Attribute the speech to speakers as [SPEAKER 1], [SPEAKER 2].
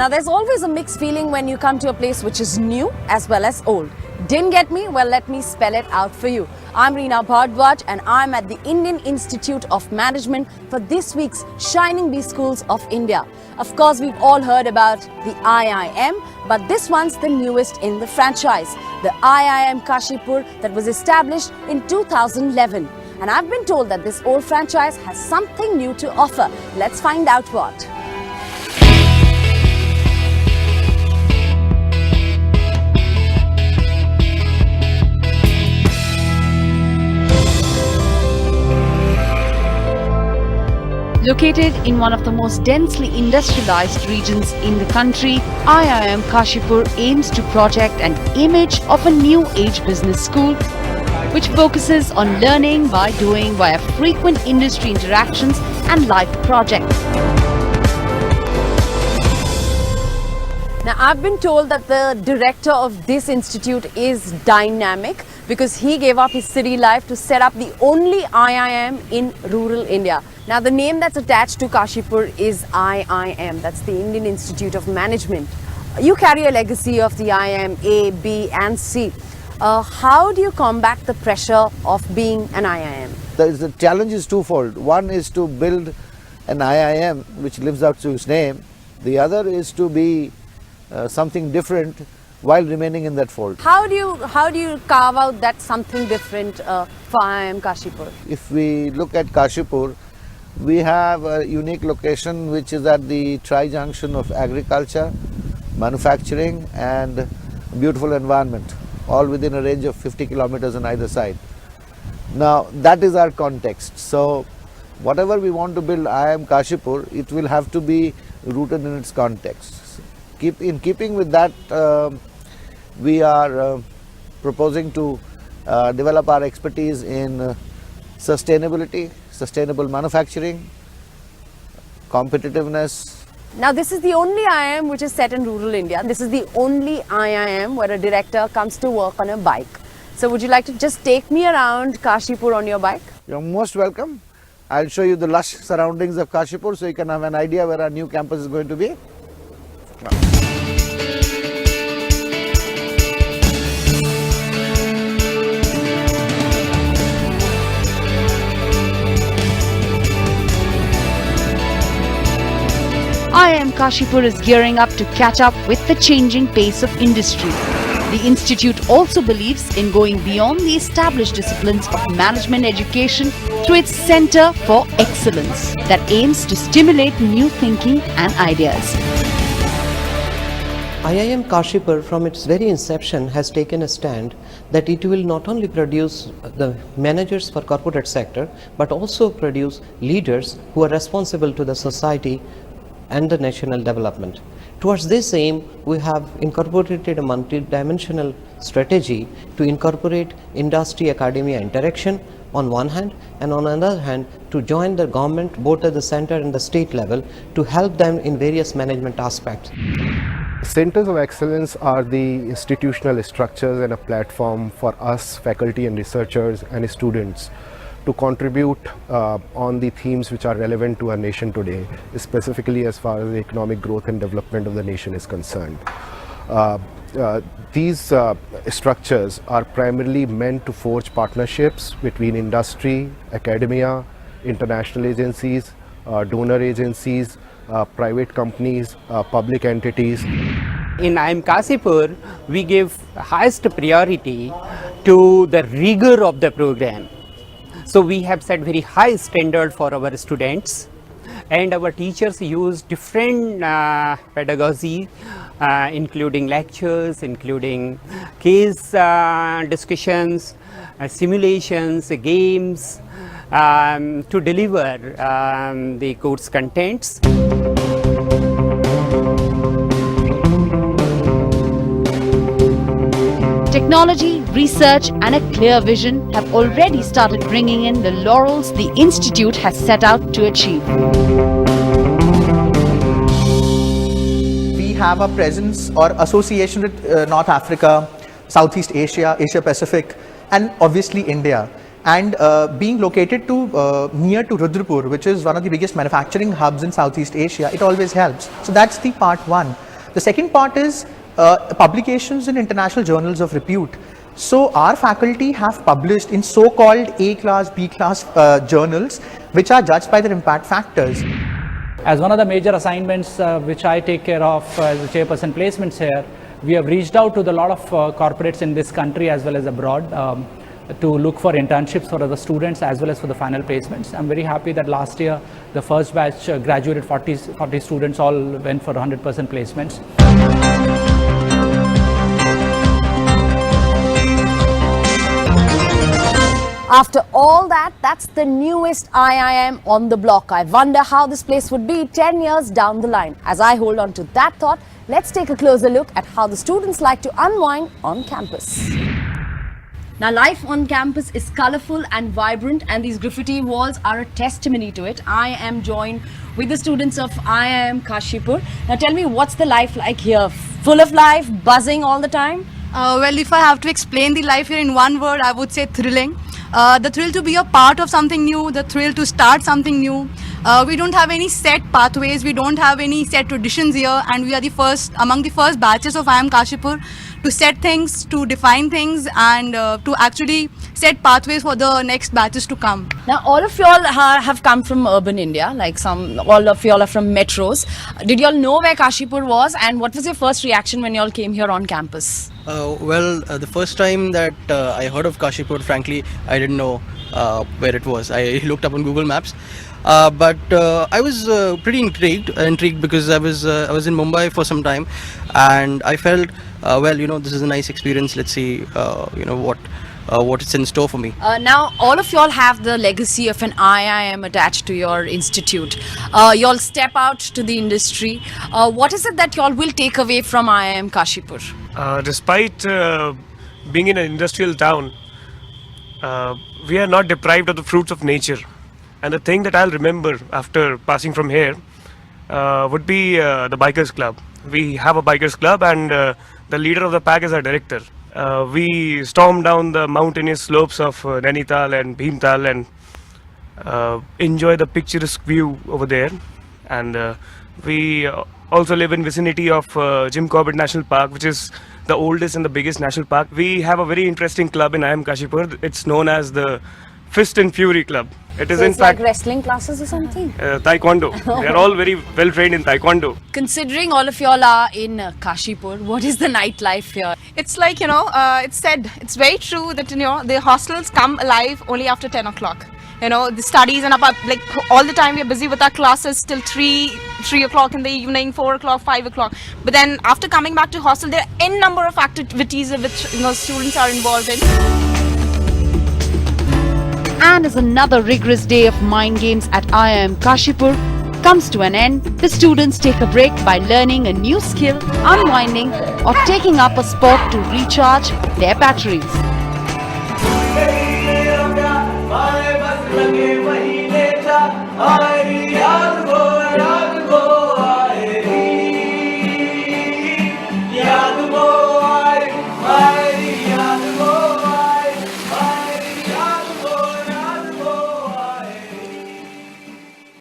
[SPEAKER 1] Now there's always a mixed feeling when you come to a place which is new as well as old. Didn't get me? Well, let me spell it out for you. I'm Reena Bhardwaj and I'm at the Indian Institute of Management for this week's Shining Bee Schools of India. Of course, we've all heard about the IIM, but this one's the newest in the franchise, the IIM Kashipur that was established in 2011. And I've been told that this old franchise has something new to offer. Let's find out what. Located in one of the most densely industrialized regions in the country, IIM Kashipur aims to project an image of a new age business school which focuses on learning by doing via frequent industry interactions and live projects. Now, I've been told that the director of this institute is dynamic because he gave up his city life to set up the only IIM in rural India. Now, the name that's attached to Kashipur is IIM, that's the Indian Institute of Management. You carry a legacy of the IIM A, B and C. How do you combat the pressure of being an IIM?
[SPEAKER 2] The challenge is twofold. One is to build an IIM which lives up to its name. The other is to be something different while remaining in that fold.
[SPEAKER 1] How do you carve out that something different for IIM Kashipur?
[SPEAKER 2] If we look at Kashipur, we have a unique location which is at the tri-junction of agriculture, manufacturing and beautiful environment, all within a range of 50 kilometers on either side. Now that is our context. So whatever we want to build IIM Kashipur, it will have to be rooted in its context. In keeping with that, we are proposing to develop our expertise in sustainability, sustainable manufacturing, competitiveness.
[SPEAKER 1] Now this is the only IIM which is set in rural India. This is the only IIM where a director comes to work on a bike. So would you like to just take me around Kashipur on your bike?
[SPEAKER 2] You're most welcome. I'll show you the lush surroundings of Kashipur so you can have an idea where our new campus is going to be.
[SPEAKER 1] IIM Kashipur is gearing up to catch up with the changing pace of industry. The institute also believes in going beyond the established disciplines of management education through its Center for Excellence that aims to stimulate new thinking and ideas.
[SPEAKER 3] IIM Kashipur from its very inception has taken a stand that it will not only produce the managers for corporate sector but also produce leaders who are responsible to the society and the national development. Towards this aim, we have incorporated a multi-dimensional strategy to incorporate industry-academia interaction on one hand, and on the other hand to join the government both at the center and the state level to help them in various management aspects.
[SPEAKER 4] Centers of Excellence are the institutional structures and a platform for us, faculty and researchers and students to contribute on the themes which are relevant to our nation today, specifically as far as the economic growth and development of the nation is concerned. These structures are primarily meant to forge partnerships between industry, academia, international agencies, donor agencies, private companies, public entities.
[SPEAKER 5] In IIM Kashipur, we give highest priority to the rigor of the program. So we have set very high standard for our students, and our teachers use different pedagogy, including lectures, including case discussions, simulations, games, to deliver the course contents.
[SPEAKER 1] Technology, research and a clear vision have already started bringing in the laurels the institute has set out to achieve.
[SPEAKER 6] We have a presence or association with North Africa, Southeast Asia, Asia Pacific and obviously India. And being located near to Rudrapur, which is one of the biggest manufacturing hubs in Southeast Asia, it always helps. So that's the part one. The second part is publications in international journals of repute. So our faculty have published in so-called A-class, B-class journals, which are judged by their impact factors.
[SPEAKER 7] As one of the major assignments which I take care of as the chairperson placements here, we have reached out to a lot of corporates in this country as well as abroad to look for internships for the students as well as for the final placements. I'm very happy that last year the first batch graduated 40 students, all went for 100% placements.
[SPEAKER 1] After all that, that's the newest IIM on the block. I wonder how this place would be 10 years down the line. As I hold on to that thought, let's take a closer look at how the students like to unwind on campus. Now, life on campus is colorful and vibrant, and these graffiti walls are a testimony to it. I am joined with the students of IIM Kashipur. Now, tell me, what's the life like here? Full of life, buzzing all the time?
[SPEAKER 8] Well, if I have to explain the life here in one word, I would say thrilling. The thrill to be a part of something new, the thrill to start something new. We don't have any set pathways, we don't have any set traditions here, and we are the first among the first batches of IIM Kashipur to set things, to define things, and to actually set pathways for the next batches to come.
[SPEAKER 1] Now, all of y'all have come from urban India, like all of y'all are from metros. Did y'all know where Kashipur was, and what was your first reaction when y'all came here on campus?
[SPEAKER 9] The first time that I heard of Kashipur, frankly, I didn't know where it was. I looked up on Google Maps, but I was pretty intrigued because I was in Mumbai for some time, and I felt, this is a nice experience. Let's see, what it's in store for me.
[SPEAKER 1] Now, all of y'all have the legacy of an IIM attached to your institute. Y'all step out to the industry. What is it that y'all will take away from IIM Kashipur?
[SPEAKER 10] Despite being in an industrial town, we are not deprived of the fruits of nature. And the thing that I'll remember after passing from here would be the Bikers Club. We have a Bikers Club, and the leader of the pack is our director. We storm down the mountainous slopes of Nainital and Bhimtal and enjoy the picturesque view over there. And we also live in vicinity of Jim Corbett National Park, which is the oldest and the biggest national park. We have a very interesting club in IIM Kashipur. It's known as the Fist and Fury Club. It is
[SPEAKER 1] So
[SPEAKER 10] in
[SPEAKER 1] it's
[SPEAKER 10] fact
[SPEAKER 1] like wrestling classes or something?
[SPEAKER 10] Taekwondo. They are all very well trained in Taekwondo.
[SPEAKER 1] Considering all of y'all are in Kashipur, what is the nightlife here?
[SPEAKER 8] It's like, it's said, it's very true that, the hostels come alive only after 10 o'clock. The studies and like all the time we are busy with our classes till 3 o'clock in the evening, 4 o'clock, 5 o'clock. But then after coming back to hostel, there are n number of activities which, students are involved in.
[SPEAKER 1] And as another rigorous day of mind games at IIM Kashipur comes to an end, the students take a break by learning a new skill, unwinding, or taking up a sport to recharge their batteries.
[SPEAKER 11] लगे वही ले जा आए